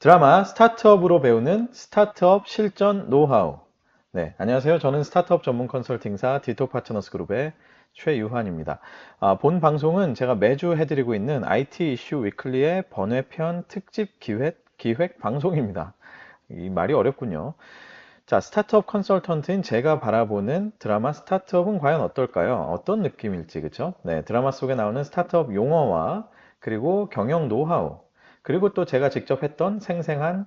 드라마 스타트업으로 배우는 스타트업 실전 노하우. 네, 안녕하세요. 저는 스타트업 전문 컨설팅사 디토 파트너스 그룹의 최유환입니다. 본 방송은 제가 매주 해드리고 있는 IT 이슈 위클리의 번외편 특집 기획 방송입니다. 이 말이 어렵군요. 자, 스타트업 컨설턴트인 제가 바라보는 드라마 스타트업은 과연 어떨까요? 어떤 느낌일지, 그쵸? 네, 드라마 속에 나오는 스타트업 용어와 그리고 경영 노하우, 그리고 또 제가 직접 했던 생생한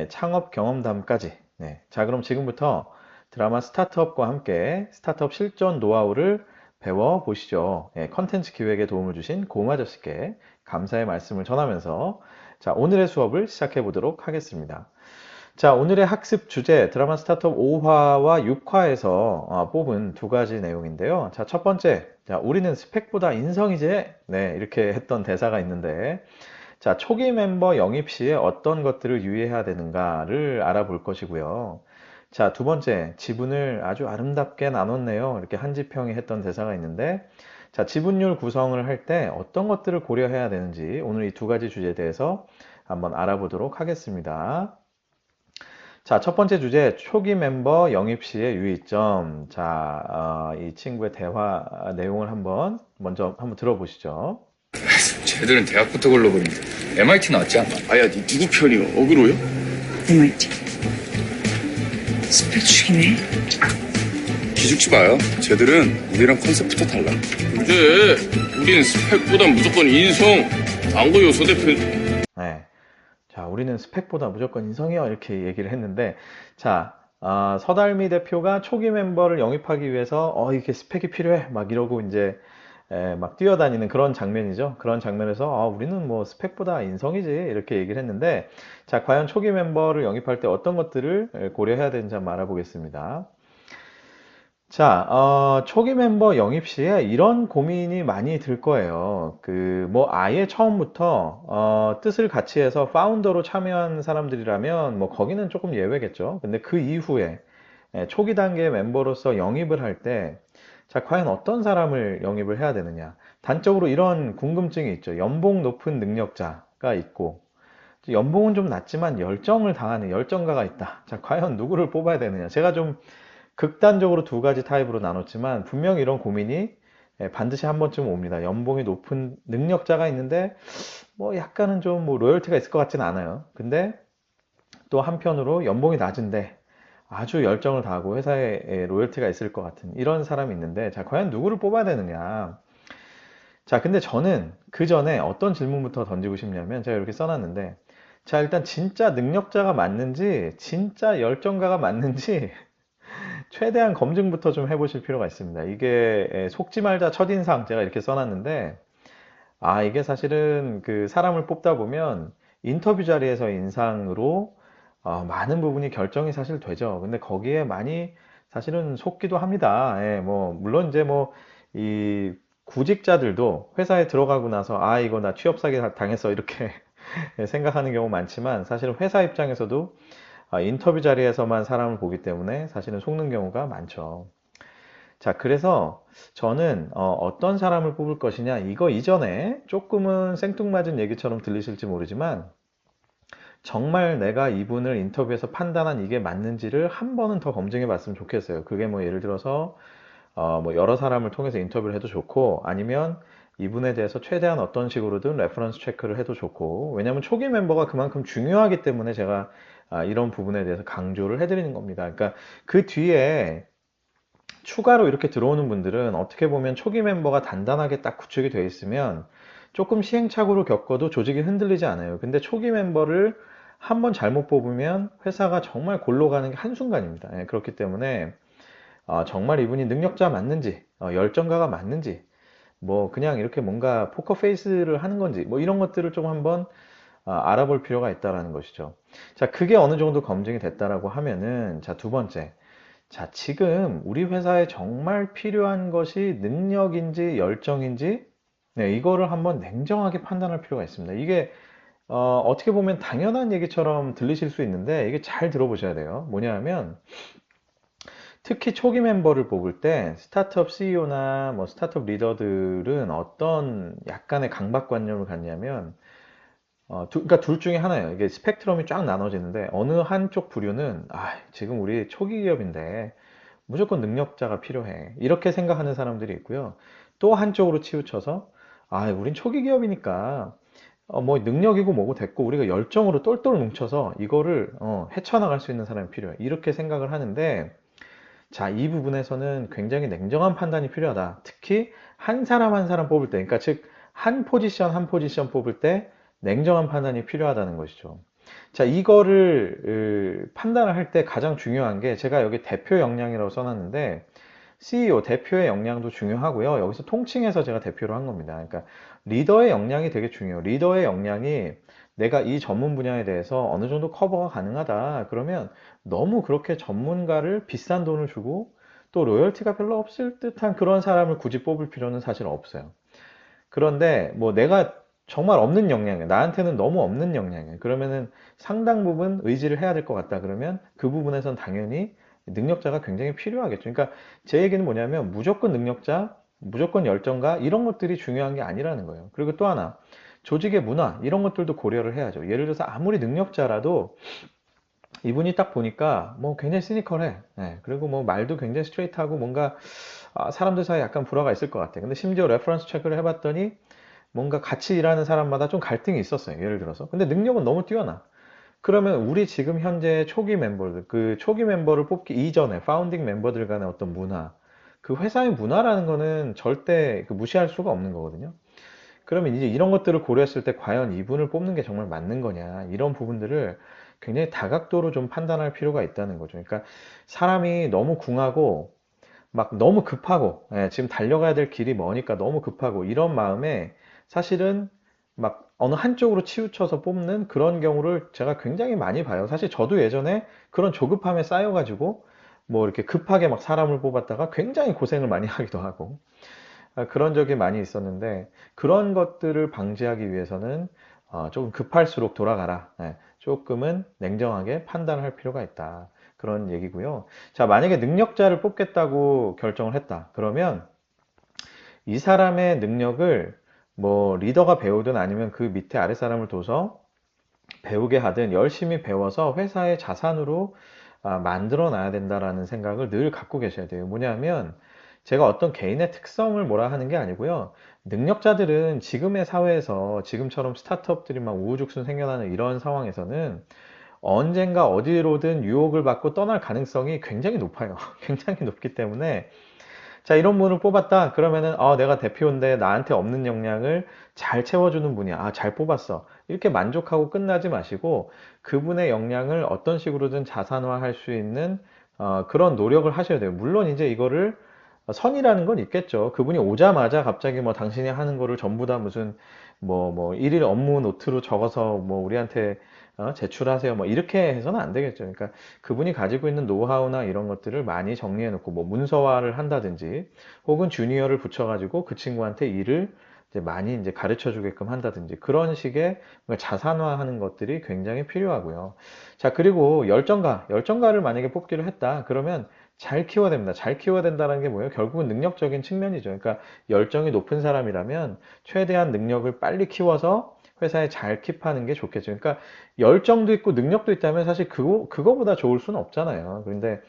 창업 경험담까지. 네, 자, 그럼 지금부터 드라마 스타트업과 함께 스타트업 실전 노하우를 배워보시죠. 컨텐츠 기획에 도움을 주신 고음 아저씨께 감사의 말씀을 전하면서 자, 오늘의 수업을 시작해 보도록 하겠습니다. 자, 오늘의 학습 주제 드라마 스타트업 5화와 6화에서 뽑은 두 가지 내용인데요. 자, 첫 번째, 자, 우리는 스펙보다 인성이지? 네, 이렇게 했던 대사가 있는데, 자, 초기 멤버 영입 시에 어떤 것들을 유의해야 되는가를 알아볼 것이고요. 자, 두 번째, 지분을 아주 아름답게 나눴네요. 이렇게 한지평이 했던 대사가 있는데, 자, 지분율 구성을 할 때 어떤 것들을 고려해야 되는지 오늘 이 두 가지 주제에 대해서 한번 알아보도록 하겠습니다. 자, 첫 번째 주제, 초기 mem버 영입 시의 유의점. 자, 이 친구의 대화 내용을 먼저 한번 들어보시죠. 쟤들은 대학부터 걸러버리네. MIT 나왔지 않나? 아야, 니 누구 편이야? 어그로요? MIT. 스펙 죽이네. 기죽지 마요. 쟤들은 우리랑 컨셉부터 달라. 그제 우린 스펙보다 무조건 인성, 안고 요소 대표. 네. 자, 우리는 스펙보다 무조건 인성이요. 이렇게 얘기를 했는데, 자, 서달미 대표가 초기 멤버를 영입하기 위해서, 이게 스펙이 필요해. 막 이러고 이제, 막 뛰어다니는 그런 장면이죠. 그런 장면에서, 우리는 뭐 스펙보다 인성이지. 이렇게 얘기를 했는데, 자, 과연 초기 멤버를 영입할 때 어떤 것들을 고려해야 되는지 한번 알아보겠습니다. 자, 초기 멤버 영입 시에 이런 고민이 많이 들 거예요. 뭐, 아예 처음부터, 뜻을 같이 해서 파운더로 참여한 사람들이라면, 뭐, 거기는 조금 예외겠죠. 근데 그 이후에, 초기 단계 멤버로서 영입을 할 때, 자, 과연 어떤 사람을 영입을 해야 되느냐. 단적으로 이런 궁금증이 있죠. 연봉 높은 능력자가 있고, 연봉은 좀 낮지만 열정을 다하는 열정가가 있다. 자, 과연 누구를 뽑아야 되느냐. 제가 좀 극단적으로 두 가지 타입으로 나눴지만 분명히 이런 고민이 반드시 한 번쯤 옵니다. 연봉이 높은 능력자가 있는데 뭐 약간은 좀 뭐 로열티가 있을 것 같지는 않아요. 근데 또 한편으로 연봉이 낮은데 아주 열정을 다하고 회사에 로열티가 있을 것 같은 이런 사람이 있는데 자, 과연 누구를 뽑아야 되느냐. 자, 근데 저는 그 전에 어떤 질문부터 던지고 싶냐면 제가 이렇게 써놨는데 자, 일단 진짜 능력자가 맞는지 진짜 열정가가 맞는지 최대한 검증부터 좀 해보실 필요가 있습니다. 이게 속지 말자 첫인상 제가 이렇게 써놨는데 이게 사실은 그 사람을 뽑다 보면 인터뷰 자리에서 인상으로 많은 부분이 결정이 사실 되죠. 근데 거기에 많이 사실은 속기도 합니다. 예, 뭐 물론 이제 뭐 이 구직자들도 회사에 들어가고 나서 이거 나 취업 사기 당했어 이렇게 생각하는 경우 많지만 사실 회사 입장에서도 인터뷰 자리에서만 사람을 보기 때문에 사실은 속는 경우가 많죠. 자, 그래서 저는 떤 사람을 뽑을 것이냐 이거 이전에 조금은 생뚱맞은 얘기처럼 들리실지 모르지만 정말 내가 이분을 인터뷰에서 판단한 이게 맞는지를 한 번은 더 검증해 봤으면 좋겠어요. 그게 뭐 예를 들어서 뭐 여러 사람을 통해서 인터뷰를 해도 좋고 아니면 이분에 대해서 최대한 어떤 식으로든 레퍼런스 체크를 해도 좋고 왜냐하면 초기 멤버가 그만큼 중요하기 때문에 제가 이런 부분에 대해서 강조를 해드리는 겁니다. 그러니까 그 뒤에 추가로 이렇게 들어오는 분들은 어떻게 보면 초기 멤버가 단단하게 딱 구축이 되어 있으면 조금 시행착오를 겪어도 조직이 흔들리지 않아요. 근데 초기 멤버를 한번 잘못 뽑으면 회사가 정말 골로 가는 게 한순간입니다. 그렇기 때문에 정말 이분이 능력자 맞는지 열정가가 맞는지 뭐 그냥 이렇게 뭔가 포커 페이스를 하는 건지 뭐 이런 것들을 좀 한번 알아볼 필요가 있다라는 것이죠. 자, 그게 어느 정도 검증이 됐다라고 하면은 자, 두 번째. 자, 지금 우리 회사에 정말 필요한 것이 능력인지 열정인지 네, 이거를 한번 냉정하게 판단할 필요가 있습니다. 이게 어떻게 보면 당연한 얘기처럼 들리실 수 있는데 이게 잘 들어보셔야 돼요. 뭐냐 하면 특히 초기 멤버를 뽑을 때 스타트업 CEO나 뭐 스타트업 리더들은 어떤 약간의 강박관념을 갖냐면 그러니까 둘 중에 하나예요. 이게 스펙트럼이 쫙 나눠지는데 어느 한쪽 부류는 지금 우리 초기 기업인데 무조건 능력자가 필요해. 이렇게 생각하는 사람들이 있고요. 또 한쪽으로 치우쳐서 우린 초기 기업이니까 뭐 능력이고 뭐고 됐고 우리가 열정으로 똘똘 뭉쳐서 이거를 헤쳐나갈 수 있는 사람이 필요해. 이렇게 생각을 하는데 자, 이 부분에서는 굉장히 냉정한 판단이 필요하다. 특히 한 사람 한 사람 뽑을 때, 그러니까 즉 한 포지션 한 포지션 뽑을 때 냉정한 판단이 필요하다는 것이죠. 자, 이거를 판단을 할 때 가장 중요한 게 제가 여기 대표 역량이라고 써놨는데 CEO, 대표의 역량도 중요하고요. 여기서 통칭해서 제가 대표로 한 겁니다. 그러니까 리더의 역량이 되게 중요해요. 리더의 역량이 내가 이 전문 분야에 대해서 어느 정도 커버가 가능하다. 그러면 너무 그렇게 전문가를 비싼 돈을 주고 또 로열티가 별로 없을 듯한 그런 사람을 굳이 뽑을 필요는 사실 없어요. 그런데 뭐 내가 정말 없는 역량이야. 나한테는 너무 없는 역량이야. 그러면은 상당 부분 의지를 해야 될 것 같다. 그러면 그 부분에선 당연히 능력자가 굉장히 필요하겠죠. 그러니까 제 얘기는 뭐냐면 무조건 능력자, 무조건 열정가 이런 것들이 중요한 게 아니라는 거예요. 그리고 또 하나, 조직의 문화 이런 것들도 고려를 해야죠. 예를 들어서 아무리 능력자라도 이분이 딱 보니까 뭐 굉장히 시니컬해. 예, 그리고 뭐 말도 굉장히 스트레이트하고 뭔가 사람들 사이에 약간 불화가 있을 것 같아. 근데 심지어 레퍼런스 체크를 해봤더니 뭔가 같이 일하는 사람마다 좀 갈등이 있었어요. 예를 들어서. 근데 능력은 너무 뛰어나. 그러면 우리 지금 현재 초기 멤버들, 그 초기 멤버를 뽑기 이전에 파운딩 멤버들 간의 어떤 문화, 그 회사의 문화라는 거는 절대 그 무시할 수가 없는 거거든요. 그러면 이제 이런 것들을 고려했을 때 과연 이분을 뽑는 게 정말 맞는 거냐, 이런 부분들을 굉장히 다각도로 좀 판단할 필요가 있다는 거죠. 그러니까 사람이 너무 궁하고 막 너무 급하고 지금 달려가야 될 길이 머니까 너무 급하고 이런 마음에 사실은 막 어느 한쪽으로 치우쳐서 뽑는 그런 경우를 제가 굉장히 많이 봐요. 사실 저도 예전에 그런 조급함에 쌓여가지고 뭐 이렇게 급하게 막 사람을 뽑았다가 굉장히 고생을 많이 하기도 하고 그런 적이 많이 있었는데 그런 것들을 방지하기 위해서는 조금 급할수록 돌아가라. 조금은 냉정하게 판단을 할 필요가 있다. 그런 얘기고요. 자, 만약에 능력자를 뽑겠다고 결정을 했다. 그러면 이 사람의 능력을 뭐 리더가 배우든 아니면 그 밑에 아래 사람을 둬서 배우게 하든 열심히 배워서 회사의 자산으로 만들어 놔야 된다라는 생각을 늘 갖고 계셔야 돼요. 뭐냐면 제가 어떤 개인의 특성을 뭐라 하는 게 아니고요. 능력자들은 지금의 사회에서 지금처럼 스타트업들이 막 우후죽순 생겨나는 이런 상황에서는 언젠가 어디로든 유혹을 받고 떠날 가능성이 굉장히 높아요. 굉장히 높기 때문에 자, 이런 분을 뽑았다. 그러면은 내가 대표인데 나한테 없는 역량을 잘 채워주는 분이야. 잘 뽑았어. 이렇게 만족하고 끝나지 마시고 그분의 역량을 어떤 식으로든 자산화할 수 있는 그런 노력을 하셔야 돼요. 물론 이제 이거를 선이라는 건 있겠죠. 그분이 오자마자 갑자기 뭐 당신이 하는 거를 전부 다 무슨 뭐 일일 업무 노트로 적어서 뭐 우리한테 제출하세요. 뭐 이렇게 해서는 안 되겠죠. 그러니까 그분이 가지고 있는 노하우나 이런 것들을 많이 정리해 놓고 뭐 문서화를 한다든지 혹은 주니어를 붙여가지고 그 친구한테 일을 이제 많이 이제 가르쳐 주게끔 한다든지 그런 식의 자산화하는 것들이 굉장히 필요하고요. 자, 그리고 열정가를 만약에 뽑기로 했다. 그러면 잘 키워야 됩니다. 잘 키워야 된다는 게 뭐예요? 결국은 능력적인 측면이죠. 그러니까 열정이 높은 사람이라면 최대한 능력을 빨리 키워서 회사에 잘 킵하는 게 좋겠죠. 그러니까 열정도 있고 능력도 있다면 사실 그거보다 좋을 수는 없잖아요. 그런데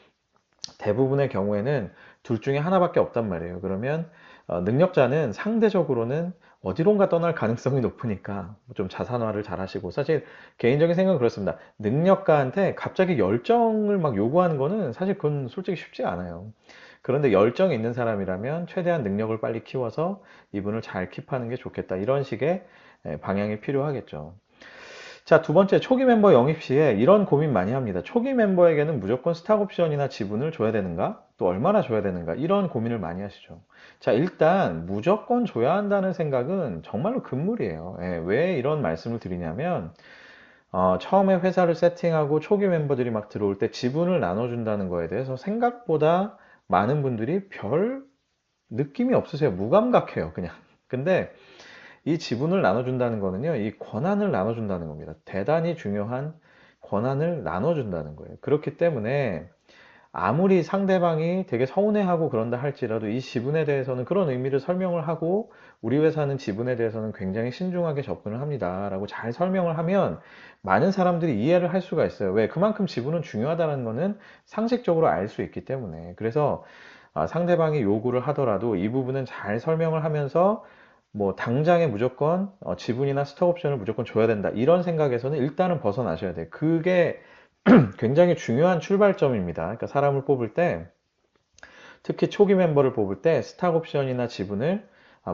대부분의 경우에는 둘 중에 하나밖에 없단 말이에요. 그러면 능력자는 상대적으로는 어디론가 떠날 가능성이 높으니까 좀 자산화를 잘 하시고 사실 개인적인 생각은 그렇습니다. 능력가한테 갑자기 열정을 막 요구하는 거는 사실 그건 솔직히 쉽지 않아요. 그런데 열정이 있는 사람이라면 최대한 능력을 빨리 키워서 이분을 잘 킵하는 게 좋겠다. 이런 식의 방향이 필요하겠죠. 자, 두 번째, 초기 멤버 영입 시에 이런 고민 많이 합니다. 초기 멤버에게는 무조건 스탁 옵션이나 지분을 줘야 되는가? 또 얼마나 줘야 되는가? 이런 고민을 많이 하시죠. 자, 일단 무조건 줘야 한다는 생각은 정말로 금물이에요. 왜 이런 말씀을 드리냐면 처음에 회사를 세팅하고 초기 멤버들이 막 들어올 때 지분을 나눠준다는 거에 대해서 생각보다 많은 분들이 별 느낌이 없으세요. 무감각해요, 그냥. 근데 이 지분을 나눠준다는 거는요, 이 권한을 나눠준다는 겁니다. 대단히 중요한 권한을 나눠준다는 거예요. 그렇기 때문에 아무리 상대방이 되게 서운해하고 그런다 할지라도 이 지분에 대해서는 그런 의미를 설명을 하고 우리 회사는 지분에 대해서는 굉장히 신중하게 접근을 합니다. 라고 잘 설명을 하면 많은 사람들이 이해를 할 수가 있어요. 왜? 그만큼 지분은 중요하다는 거는 상식적으로 알 수 있기 때문에. 그래서 상대방이 요구를 하더라도 이 부분은 잘 설명을 하면서 뭐 당장에 무조건 지분이나 스톡 옵션을 무조건 줘야 된다. 이런 생각에서는 일단은 벗어나셔야 돼요. 그게 굉장히 중요한 출발점입니다. 그러니까 사람을 뽑을 때, 특히 초기 멤버를 뽑을 때 스탁 옵션이나 지분을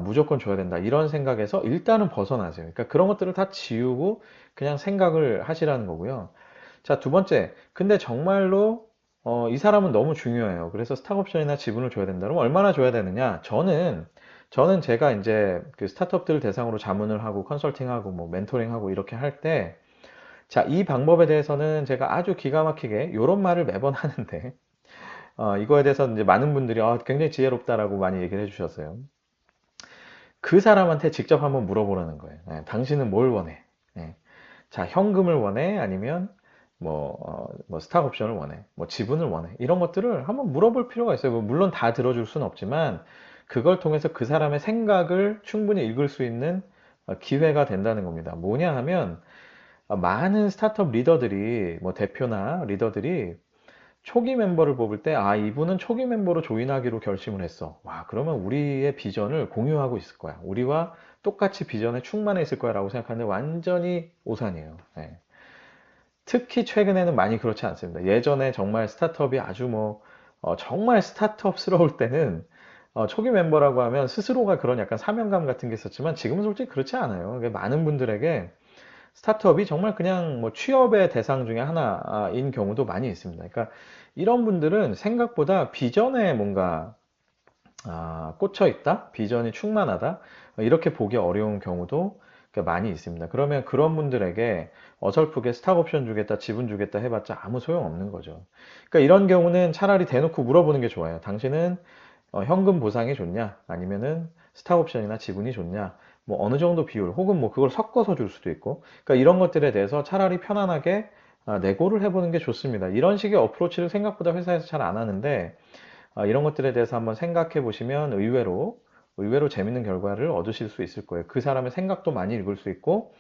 무조건 줘야 된다. 이런 생각에서 일단은 벗어나세요. 그러니까 그런 것들을 다 지우고 그냥 생각을 하시라는 거고요. 자, 두 번째. 근데 정말로 이 사람은 너무 중요해요. 그래서 스탁 옵션이나 지분을 줘야 된다. 그럼 얼마나 줘야 되느냐? 저는 제가 이제 그 스타트업들 대상으로 자문을 하고 컨설팅하고 뭐 멘토링하고 이렇게 할 때, 자, 이 방법에 대해서는 제가 아주 기가 막히게 이런 말을 매번 하는데, 이거에 대해서 이제 많은 분들이 굉장히 지혜롭다라고 많이 얘기를 해주셨어요. 그 사람한테 직접 한번 물어보라는 거예요. 당신은 뭘 원해? 자, 현금을 원해? 아니면 뭐 스탁 옵션을 원해? 뭐 지분을 원해? 이런 것들을 한번 물어볼 필요가 있어요. 뭐 물론 다 들어줄 수는 없지만 그걸 통해서 그 사람의 생각을 충분히 읽을 수 있는 기회가 된다는 겁니다. 뭐냐 하면 많은 스타트업 리더들이 뭐 대표나 리더들이 초기 멤버를 뽑을 때, 이분은 초기 멤버로 조인하기로 결심을 했어. 와, 그러면 우리의 비전을 공유하고 있을 거야. 우리와 똑같이 비전에 충만해 있을 거야 라고 생각하는데 완전히 오산이에요. 네. 특히 최근에는 많이 그렇지 않습니다. 예전에 정말 스타트업이 아주 정말 스타트업스러울 때는 초기 멤버라고 하면 스스로가 그런 약간 사명감 같은 게 있었지만 지금은 솔직히 그렇지 않아요. 많은 분들에게 스타트업이 정말 그냥 뭐 취업의 대상 중에 하나인 경우도 많이 있습니다. 그러니까 이런 분들은 생각보다 비전에 뭔가 꽂혀 있다, 비전이 충만하다, 이렇게 보기 어려운 경우도 많이 있습니다. 그러면 그런 분들에게 어설프게 스탁 옵션 주겠다, 지분 주겠다 해봤자 아무 소용 없는 거죠. 그러니까 이런 경우는 차라리 대놓고 물어보는 게 좋아요. 당신은 현금 보상이 좋냐, 아니면은 스탁 옵션이나 지분이 좋냐, 뭐 어느 정도 비율, 혹은 뭐 그걸 섞어서 줄 수도 있고, 그러니까 이런 것들에 대해서 차라리 편안하게 내고를 해보는 게 좋습니다. 이런 식의 어프로치를 생각보다 회사에서 잘 안 하는데, 이런 것들에 대해서 한번 생각해 보시면 의외로 재밌는 결과를 얻으실 수 있을 거예요. 그 사람의 생각도 많이 읽을 수 있고,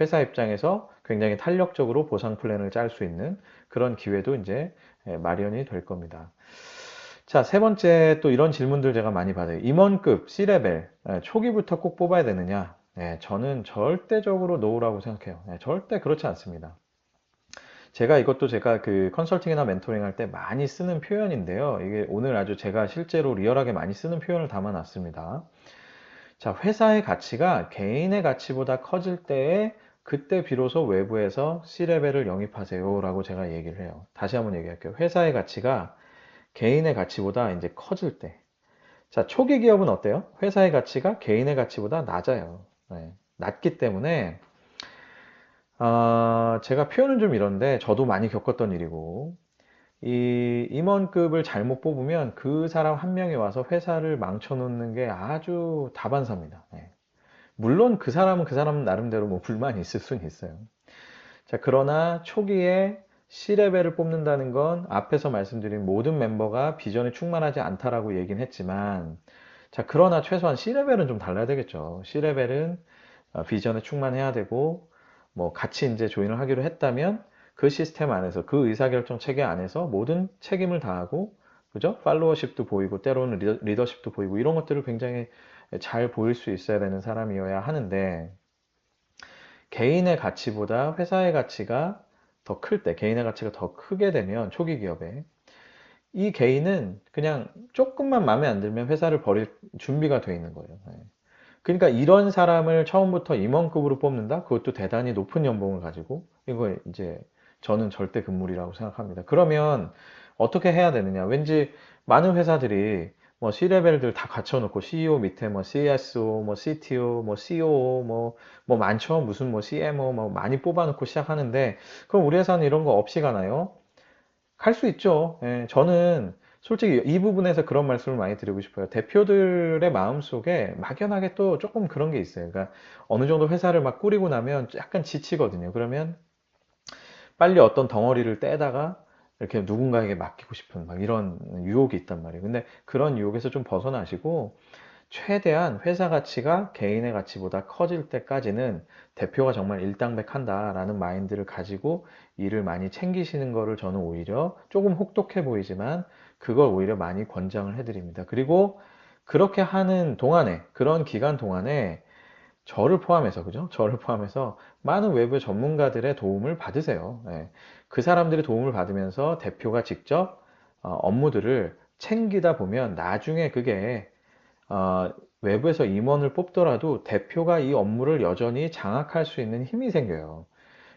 회사 입장에서 굉장히 탄력적으로 보상 플랜을 짤 수 있는 그런 기회도 이제 마련이 될 겁니다. 자, 세 번째 또 이런 질문들 제가 많이 받아요. 임원급, C레벨, 초기부터 꼭 뽑아야 되느냐? 저는 절대적으로 노우라고 생각해요. 절대 그렇지 않습니다. 이것도 제가 그 컨설팅이나 멘토링 할 때 많이 쓰는 표현인데요. 이게 오늘 아주 제가 실제로 리얼하게 많이 쓰는 표현을 담아 놨습니다. 자, 회사의 가치가 개인의 가치보다 커질 때에 그때 비로소 외부에서 C레벨을 영입하세요 라고 제가 얘기를 해요. 다시 한번 얘기할게요. 회사의 가치가 개인의 가치보다 이제 커질 때. 자, 초기 기업은 어때요? 회사의 가치가 개인의 가치보다 낮아요. 낮기 때문에 제가 표현은 좀 이런데 저도 많이 겪었던 일이고, 이 임원급을 잘못 뽑으면 그 사람 한 명이 와서 회사를 망쳐놓는 게 아주 다반사입니다. 물론 그 사람은 그 사람 나름대로 뭐 불만이 있을 수는 있어요. 자, 그러나 초기에 C레벨을 뽑는다는 건 앞에서 말씀드린 모든 멤버가 비전에 충만하지 않다라고 얘기는 했지만, 자, 그러나 최소한 C레벨은 좀 달라야 되겠죠. C레벨은 비전에 충만해야 되고, 뭐 같이 이제 조인을 하기로 했다면 그 시스템 안에서, 그 의사결정 체계 안에서 모든 책임을 다하고, 그죠? 팔로워십도 보이고 때로는 리더십도 보이고 이런 것들을 굉장히 잘 보일 수 있어야 되는 사람이어야 하는데, 개인의 가치보다 회사의 가치가 더 클 때, 개인의 가치가 더 크게 되면 초기 기업에 이 개인은 그냥 조금만 마음에 안 들면 회사를 버릴 준비가 돼 있는 거예요. 그러니까 이런 사람을 처음부터 임원급으로 뽑는다? 그것도 대단히 높은 연봉을 가지고, 이거 이제 저는 절대 금물이라고 생각합니다. 그러면 어떻게 해야 되느냐? 왠지 많은 회사들이 뭐 C레벨들 다 갖춰놓고 CEO 밑에 뭐 CSO, 뭐 CTO, 뭐 COO, 뭐 많죠. 무슨 뭐 CMO 뭐 많이 뽑아놓고 시작하는데, 그럼 우리 회사는 이런 거 없이 가나요? 갈 수 있죠. 저는 솔직히 이 부분에서 그런 말씀을 많이 드리고 싶어요. 대표들의 마음속에 막연하게 또 조금 그런 게 있어요. 그러니까 어느 정도 회사를 막 꾸리고 나면 약간 지치거든요. 그러면 빨리 어떤 덩어리를 떼다가 이렇게 누군가에게 맡기고 싶은 막 이런 유혹이 있단 말이에요. 근데 그런 유혹에서 좀 벗어나시고, 최대한 회사 가치가 개인의 가치보다 커질 때까지는 대표가 정말 일당백한다라는 마인드를 가지고 일을 많이 챙기시는 거를 저는 오히려 조금 혹독해 보이지만 그걸 오히려 많이 권장을 해드립니다. 그리고 그렇게 하는 동안에, 그런 기간 동안에 저를 포함해서, 그죠? 저를 포함해서 많은 외부 전문가들의 도움을 받으세요. 예. 그 사람들의 도움을 받으면서 대표가 직접 업무들을 챙기다 보면 나중에 그게 외부에서 임원을 뽑더라도 대표가 이 업무를 여전히 장악할 수 있는 힘이 생겨요.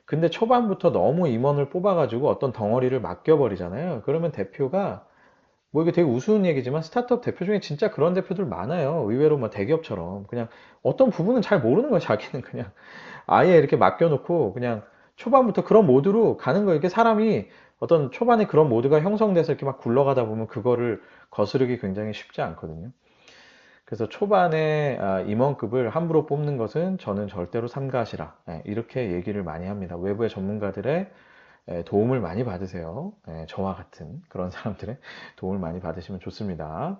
근데 초반부터 너무 임원을 뽑아가지고 어떤 덩어리를 맡겨버리잖아요. 그러면 대표가 뭐 이게 되게 우스운 얘기지만 스타트업 대표 중에 진짜 그런 대표들 많아요. 의외로 뭐 대기업처럼 그냥 어떤 부분은 잘 모르는 거예요. 자기는 그냥 아예 이렇게 맡겨놓고 그냥 초반부터 그런 모드로 가는 거예요. 이게 사람이 어떤 초반에 그런 모드가 형성돼서 이렇게 막 굴러가다 보면 그거를 거스르기 굉장히 쉽지 않거든요. 그래서 초반에 임원급을 함부로 뽑는 것은 저는 절대로 삼가하시라. 예, 이렇게 얘기를 많이 합니다. 외부의 전문가들의 도움을 많이 받으세요. 저와 같은 그런 사람들의 도움을 많이 받으시면 좋습니다.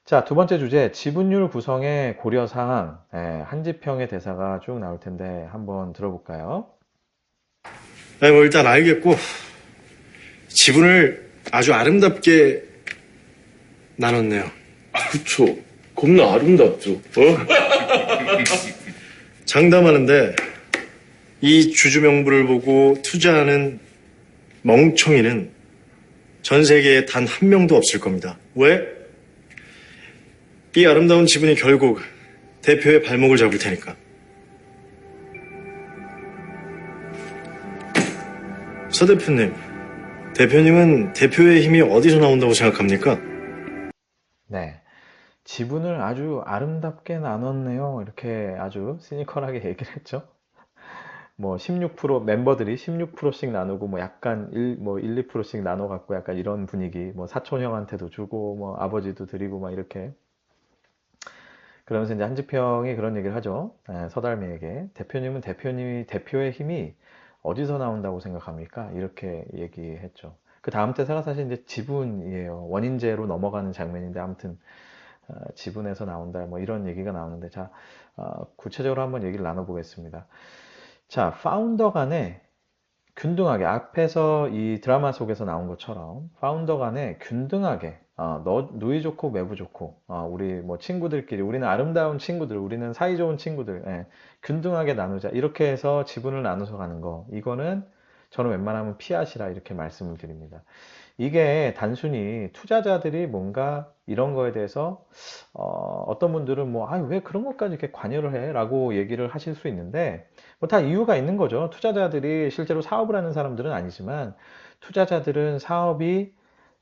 자, 두 번째 주제, 지분율 구성의 고려사항. 한지평의 대사가 쭉 나올 텐데 한번 들어볼까요? 네, 뭐 일단 알겠고 지분을 아주 아름답게 나눴네요. 그쵸. 겁나 아름답죠. 장담하는데 이 주주 명부를 보고 투자하는 멍청이는 전 세계에 단 한 명도 없을 겁니다. 왜? 이 아름다운 지분이 결국 대표의 발목을 잡을 테니까. 서 대표님, 대표님은 대표의 힘이 어디서 나온다고 생각합니까? 네. 지분을 아주 아름답게 나눴네요. 이렇게 아주 시니컬하게 얘기를 했죠. 뭐 16% 멤버들이 16%씩 나누고 뭐 약간 2%씩 나눠 갖고 약간 이런 분위기. 뭐 사촌 형한테도 주고 뭐 아버지도 드리고 막 이렇게. 그러면서 이제 한지평이 그런 얘기를 하죠. 서달미에게 대표님은 대표의 힘이 어디서 나온다고 생각합니까? 이렇게 얘기했죠. 그 다음 대사가 사실 이제 지분이에요. 원인제로 넘어가는 장면인데 아무튼 지분에서 나온다 뭐 이런 얘기가 나오는데 자 구체적으로 한번 얘기를 나눠보겠습니다. 자, 파운더 간에 균등하게 앞에서 이 드라마 속에서 나온 것처럼 파운더 간에 균등하게 너 누이 좋고 매부 좋고 우리 뭐 친구들끼리 우리는 아름다운 친구들 우리는 사이좋은 친구들 균등하게 나누자 이렇게 해서 지분을 나눠서 가는 거 이거는 저는 웬만하면 피하시라 이렇게 말씀을 드립니다. 이게 단순히 투자자들이 뭔가 이런 거에 대해서 어떤 분들은 뭐, 아, 왜 그런 것까지 이렇게 관여를 해? 라고 얘기를 하실 수 있는데, 뭐 다 이유가 있는 거죠. 투자자들이 실제로 사업을 하는 사람들은 아니지만, 투자자들은 사업이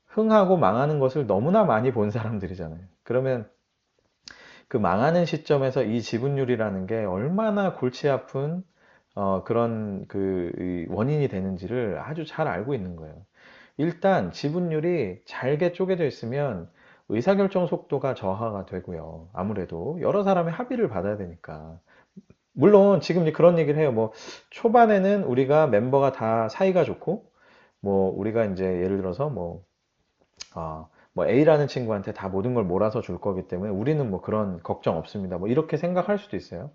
흥하고 망하는 것을 너무나 많이 본 사람들이잖아요. 그러면 그 망하는 시점에서 이 지분율이라는 게 얼마나 골치 아픈 그런 그 원인이 되는지를 아주 잘 알고 있는 거예요. 일단 지분율이 잘게 쪼개져 있으면 의사결정 속도가 저하가 되고요. 아무래도 여러 사람의 합의를 받아야 되니까. 물론 지금 이제 그런 얘기를 해요. 뭐 초반에는 우리가 멤버가 다 사이가 좋고 뭐 우리가 이제 예를 들어서 뭐 A라는 친구한테 다 모든 걸 몰아서 줄 거기 때문에 우리는 뭐 그런 걱정 없습니다. 뭐 이렇게 생각할 수도 있어요.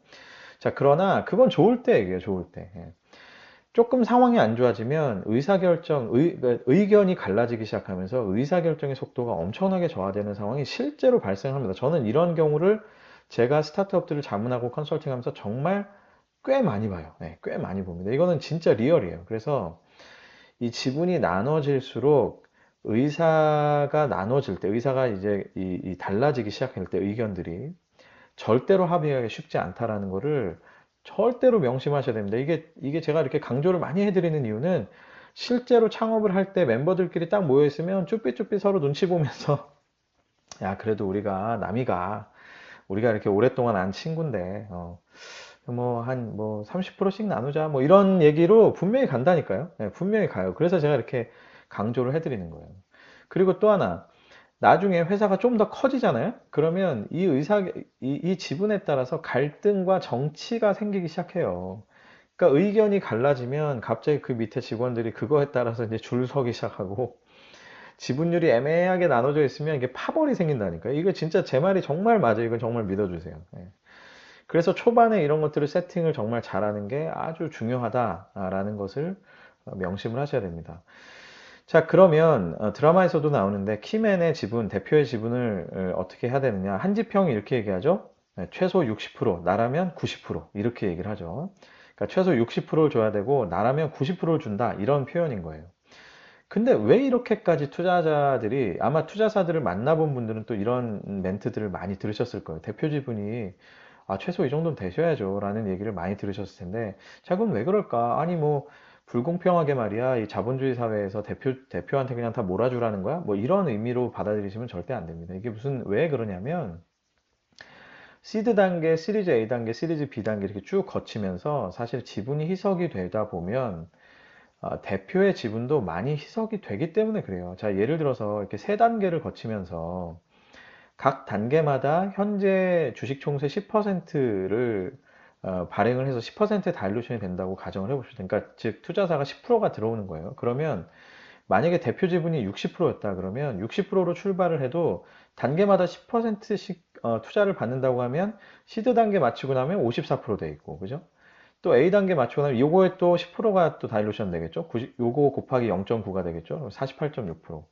자, 그러나 그건 좋을 때 얘기예요. 좋을 때. 조금 상황이 안 좋아지면 그러니까 의견이 갈라지기 시작하면서 의사결정의 속도가 엄청나게 저하되는 상황이 실제로 발생합니다. 저는 이런 경우를 제가 스타트업들을 자문하고 컨설팅하면서 정말 꽤 많이 봐요. 꽤 많이 봅니다. 이거는 진짜 리얼이에요. 그래서 이 지분이 나눠질수록 의사가 나눠질 때, 의사가 이제 이 달라지기 시작할 때 의견들이 절대로 합의하기 쉽지 않다라는 거를 절대로 명심하셔야 됩니다. 이게 제가 이렇게 강조를 많이 해드리는 이유는 실제로 창업을 할 때 멤버들끼리 딱 모여있으면 쭈삣쭈삣 서로 눈치 보면서 야, 그래도 우리가 이렇게 오랫동안 안 친구인데, 뭐 30%씩 나누자, 뭐 이런 얘기로 분명히 간다니까요. 분명히 가요. 그래서 제가 이렇게 강조를 해드리는 거예요. 그리고 또 하나, 나중에 회사가 좀 더 커지잖아요. 그러면 이 지분에 따라서 갈등과 정치가 생기기 시작해요. 그러니까 의견이 갈라지면 갑자기 그 밑에 직원들이 그거에 따라서 이제 줄 서기 시작하고 지분율이 애매하게 나눠져 있으면 이게 파벌이 생긴다니까요. 이거 진짜 제 말이 정말 맞아요. 이건 정말 믿어주세요. 예. 그래서 초반에 이런 것들을 세팅을 정말 잘하는 게 아주 중요하다라는 것을 명심을 하셔야 됩니다. 자, 그러면 드라마에서도 나오는데 키맨의 지분, 대표의 지분을 어떻게 해야 되느냐. 한지평이 이렇게 얘기하죠. 네, 최소 60%, 나라면 90% 이렇게 얘기를 하죠. 그러니까 최소 60%를 줘야 되고 나라면 90%를 준다 이런 표현인 거예요. 근데 왜 이렇게까지 투자자들이 아마 투자사들을 만나본 분들은 또 이런 멘트들을 많이 들으셨을 거예요. 대표 지분이 최소 이 정도는 되셔야죠 라는 얘기를 많이 들으셨을 텐데 자 그럼 왜 그럴까? 아니 뭐 불공평하게 말이야 이 자본주의 사회에서 대표한테 그냥 다 몰아주라는 거야? 뭐 이런 의미로 받아들이시면 절대 안 됩니다. 이게 무슨 왜 그러냐면 시드 단계, 시리즈 A 단계, 시리즈 B 단계 이렇게 쭉 거치면서 사실 지분이 희석이 되다 보면 대표의 지분도 많이 희석이 되기 때문에 그래요. 자, 예를 들어서 이렇게 세 단계를 거치면서 각 단계마다 현재 주식 총수의 10%를 발행을 해서 10%의 다일루션이 된다고 가정을 해봅시다. 그러니까 즉 투자사가 10%가 들어오는 거예요. 그러면 만약에 대표 지분이 60%였다 그러면 60%로 출발을 해도 단계마다 10%씩 투자를 받는다고 하면 시드 단계 마치고 나면 54%돼 있고 그죠? 또 A 단계 맞추고 나면 요거에 또 10%가 또 다일루션 되겠죠? 요거 곱하기 0.9가 되겠죠? 48.6%.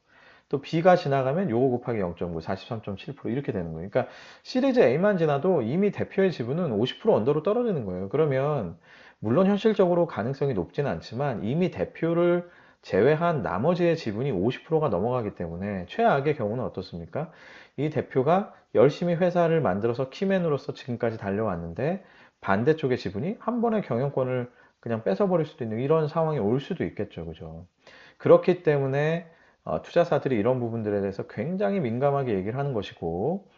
또 B가 지나가면 요거 곱하기 0.9, 43.7% 이렇게 되는 거예요. 그러니까 시리즈 A만 지나도 이미 대표의 지분은 50% 언더로 떨어지는 거예요. 그러면 물론 현실적으로 가능성이 높지는 않지만 이미 대표를 제외한 나머지의 지분이 50%가 넘어가기 때문에 최악의 경우는 어떻습니까? 이 대표가 열심히 회사를 만들어서 키맨으로서 지금까지 달려왔는데 반대쪽의 지분이 한 번에 경영권을 그냥 뺏어버릴 수도 있는 이런 상황이 올 수도 있겠죠. 그죠? 그렇기 때문에 투자사들이 이런 부분들에 대해서 굉장히 민감하게 얘기를 하는 것이고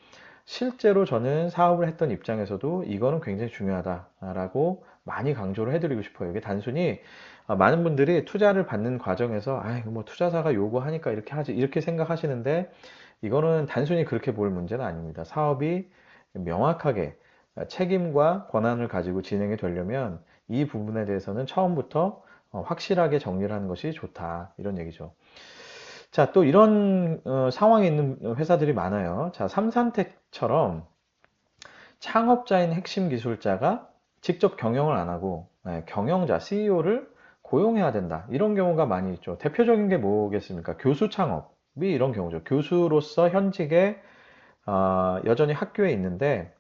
실제로 저는 사업을 했던 입장에서도 이거는 굉장히 중요하다라고 많이 강조를 해드리고 싶어요. 이게 단순히 많은 분들이 투자를 받는 과정에서 뭐 투자사가 요구하니까 이렇게 하지 이렇게 생각하시는데 이거는 단순히 그렇게 볼 문제는 아닙니다. 사업이 명확하게 책임과 권한을 가지고 진행이 되려면 이 부분에 대해서는 처음부터 확실하게 정리를 하는 것이 좋다 이런 얘기죠. 자, 또 이런 상황에 있는 회사들이 많아요. 자, 삼산텍처럼 창업자인 핵심 기술자가 직접 경영을 안 하고 경영자, CEO를 고용해야 된다. 이런 경우가 많이 있죠. 대표적인 게 뭐겠습니까? 교수 창업이 이런 경우죠. 교수로서 현직에 여전히 학교에 있는데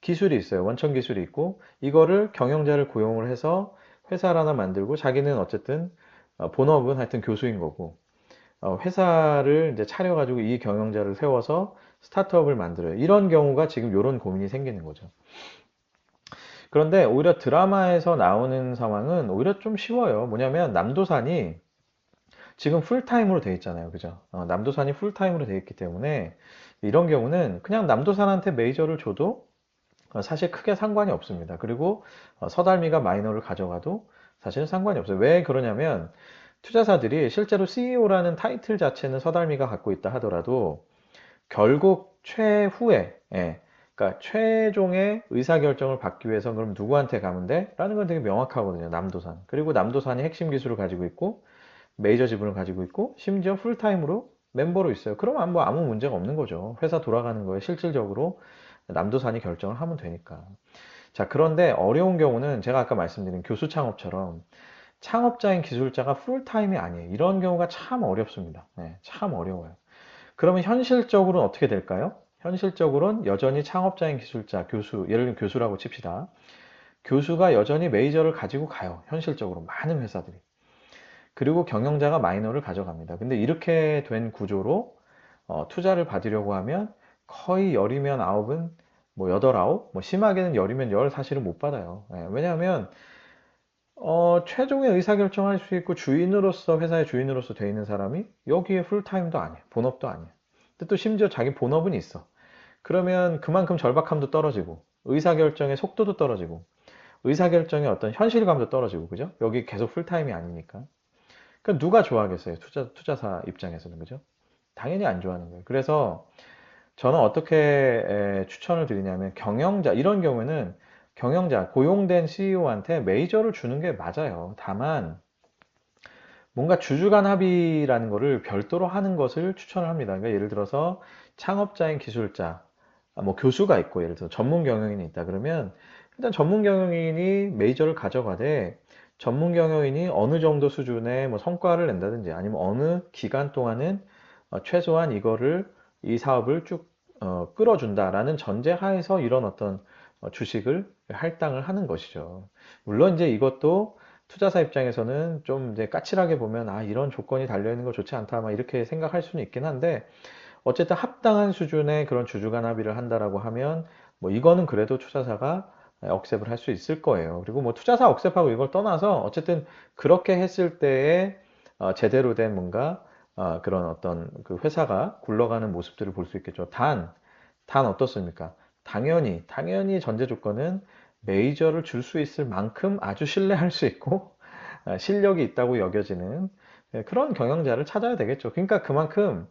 기술이 있어요. 원천 기술이 있고 이거를 경영자를 고용을 해서 회사를 하나 만들고 자기는 어쨌든 본업은 하여튼 교수인 거고 회사를 이제 차려가지고 이 경영자를 세워서 스타트업을 만들어요. 이런 경우가 지금 이런 고민이 생기는 거죠. 그런데 오히려 드라마에서 나오는 상황은 오히려 좀 쉬워요. 뭐냐면 남도산이 지금 풀타임으로 돼 있잖아요. 그죠? 남도산이 풀타임으로 돼 있기 때문에 이런 경우는 그냥 남도산한테 메이저를 줘도 사실 크게 상관이 없습니다. 그리고 서달미가 마이너를 가져가도 사실은 상관이 없어요. 왜 그러냐면 투자사들이 실제로 CEO라는 타이틀 자체는 서달미가 갖고 있다 하더라도 결국 최후에 그러니까 최종의 의사결정을 받기 위해서 그럼 누구한테 가면 돼? 라는 건 되게 명확하거든요. 남도산. 그리고 남도산이 핵심 기술을 가지고 있고 메이저 지분을 가지고 있고 심지어 풀타임으로 멤버로 있어요. 그러면 뭐 아무 문제가 없는 거죠. 회사 돌아가는 거에 실질적으로 남도산이 결정을 하면 되니까. 자, 그런데 어려운 경우는 제가 아까 말씀드린 교수 창업처럼 창업자인 기술자가 풀타임이 아니에요. 이런 경우가 참 어렵습니다. 참 어려워요. 그러면 현실적으로는 어떻게 될까요? 현실적으로는 여전히 창업자인 기술자, 교수, 예를 들면 교수라고 칩시다. 교수가 여전히 메이저를 가지고 가요. 현실적으로 많은 회사들이. 그리고 경영자가 마이너를 가져갑니다. 근데 이렇게 된 구조로 투자를 받으려고 하면 거의 10이면 9은 뭐 8, 9, 뭐 심하게는 10이면 10 사실은 못 받아요. 왜냐하면 최종의 의사결정할 수 있고 주인으로서 회사의 주인으로서 돼 있는 사람이 여기에 풀타임도 아니에요. 본업도 아니에요. 근데 또 심지어 자기 본업은 있어. 그러면 그만큼 절박함도 떨어지고 의사결정의 속도도 떨어지고 의사결정의 어떤 현실감도 떨어지고 그죠? 여기 계속 풀타임이 아니니까. 그러니까 누가 좋아하겠어요? 투자사 입장에서는 그죠? 당연히 안 좋아하는 거예요. 그래서 저는 어떻게 추천을 드리냐면 경영자 이런 경우에는 경영자 고용된 CEO한테 메이저를 주는 게 맞아요. 다만 뭔가 주주 간 합의라는 거를 별도로 하는 것을 추천을 합니다. 그러니까 예를 들어서 창업자인 기술자, 뭐 교수가 있고 예를 들어 전문 경영인이 있다 그러면 일단 전문 경영인이 메이저를 가져가되 전문 경영인이 어느 정도 수준의 뭐 성과를 낸다든지 아니면 어느 기간 동안은 최소한 이 사업을 쭉 끌어준다라는 전제 하에서 이런 어떤 주식을 할당을 하는 것이죠. 물론 이제 이것도 투자사 입장에서는 좀 이제 까칠하게 보면 이런 조건이 달려 있는 거 좋지 않다 막 이렇게 생각할 수는 있긴 한데 어쨌든 합당한 수준의 그런 주주 간 합의를 한다라고 하면 뭐 이거는 그래도 투자사가 억셉을 할 수 있을 거예요. 그리고 뭐 투자사 억셉하고 이걸 떠나서 어쨌든 그렇게 했을 때에 제대로 된 뭔가 그런 어떤 그 회사가 굴러가는 모습들을 볼 수 있겠죠. 단 어떻습니까? 당연히 전제 조건은 메이저를 줄 수 있을 만큼 아주 신뢰할 수 있고 실력이 있다고 여겨지는 그런 경영자를 찾아야 되겠죠. 그러니까 그만큼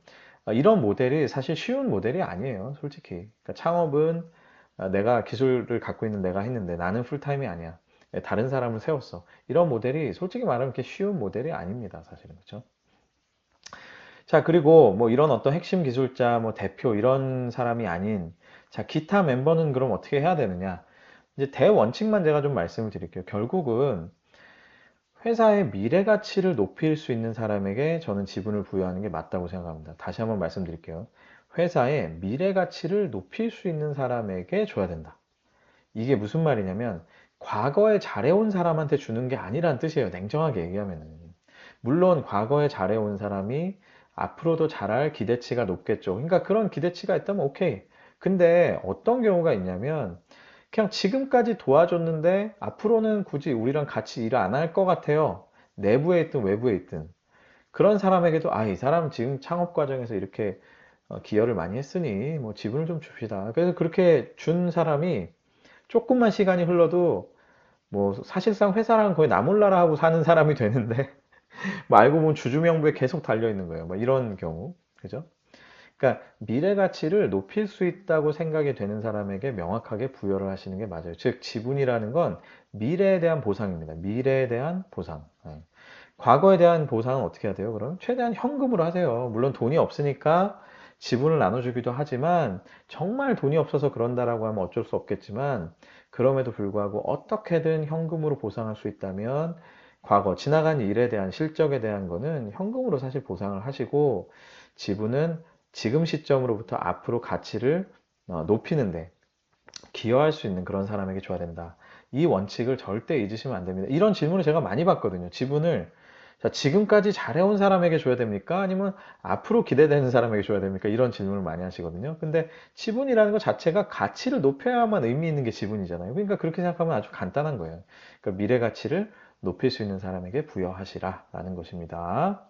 이런 모델이 사실 쉬운 모델이 아니에요, 솔직히. 그러니까 창업은 내가 기술을 갖고 있는 내가 했는데 나는 풀타임이 아니야. 다른 사람을 세웠어. 이런 모델이 솔직히 말하면 이렇게 쉬운 모델이 아닙니다, 사실은. 그렇죠? 자, 그리고 뭐 이런 어떤 핵심 기술자, 뭐 대표 이런 사람이 아닌 자, 기타 멤버는 그럼 어떻게 해야 되느냐? 이제 대원칙만 제가 좀 말씀을 드릴게요. 결국은 회사의 미래 가치를 높일 수 있는 사람에게 저는 지분을 부여하는 게 맞다고 생각합니다. 다시 한번 말씀드릴게요. 회사의 미래 가치를 높일 수 있는 사람에게 줘야 된다. 이게 무슨 말이냐면 과거에 잘해온 사람한테 주는 게 아니란 뜻이에요. 냉정하게 얘기하면은. 물론 과거에 잘해온 사람이 앞으로도 잘할 기대치가 높겠죠. 그러니까 그런 기대치가 있다면 오케이. 근데 어떤 경우가 있냐면 그냥 지금까지 도와줬는데 앞으로는 굳이 우리랑 같이 일을 안 할 것 같아요. 내부에 있든 외부에 있든. 그런 사람에게도 이 사람 지금 창업 과정에서 이렇게 기여를 많이 했으니 뭐 지분을 좀 줍시다. 그래서 그렇게 준 사람이 조금만 시간이 흘러도 뭐 사실상 회사랑 거의 나몰라라 하고 사는 사람이 되는데 뭐 알고 보면 주주명부에 계속 달려 있는 거예요. 뭐 이런 경우. 그죠? 그러니까 미래 가치를 높일 수 있다고 생각이 되는 사람에게 명확하게 부여를 하시는 게 맞아요. 즉, 지분이라는 건 미래에 대한 보상입니다. 미래에 대한 보상. 과거에 대한 보상은 어떻게 해야 돼요? 그럼 최대한 현금으로 하세요. 물론 돈이 없으니까 지분을 나눠주기도 하지만 정말 돈이 없어서 그런다라고 하면 어쩔 수 없겠지만 그럼에도 불구하고 어떻게든 현금으로 보상할 수 있다면 과거 지나간 일에 대한 실적에 대한 거는 현금으로 사실 보상을 하시고 지분은 지금 시점으로부터 앞으로 가치를 높이는데 기여할 수 있는 그런 사람에게 줘야 된다. 이 원칙을 절대 잊으시면 안 됩니다. 이런 질문을 제가 많이 받거든요. 지분을 지금까지 잘해온 사람에게 줘야 됩니까? 아니면 앞으로 기대되는 사람에게 줘야 됩니까? 이런 질문을 많이 하시거든요. 근데 지분이라는 것 자체가 가치를 높여야만 의미 있는 게 지분이잖아요. 그러니까 그렇게 생각하면 아주 간단한 거예요. 그러니까 미래 가치를 높일 수 있는 사람에게 부여하시라라는 것입니다.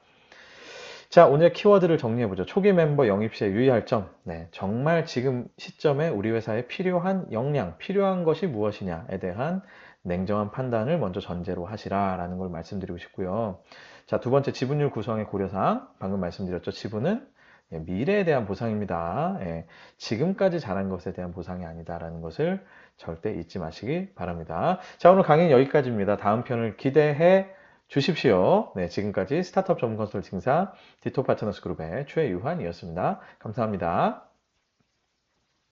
자, 오늘 키워드를 정리해보죠. 초기 멤버 영입 시에 유의할 점. 네, 정말 지금 시점에 우리 회사에 필요한 역량, 필요한 것이 무엇이냐에 대한 냉정한 판단을 먼저 전제로 하시라라는 걸 말씀드리고 싶고요. 자, 두 번째 지분율 구성의 고려사항. 방금 말씀드렸죠. 지분은 미래에 대한 보상입니다. 지금까지 잘한 것에 대한 보상이 아니다라는 것을 절대 잊지 마시기 바랍니다. 자, 오늘 강의는 여기까지입니다. 다음 편을 기대해 주십시오. 네, 지금까지 스타트업 전문 컨설팅사 디토파트너스 그룹의 최유환이었습니다. 감사합니다.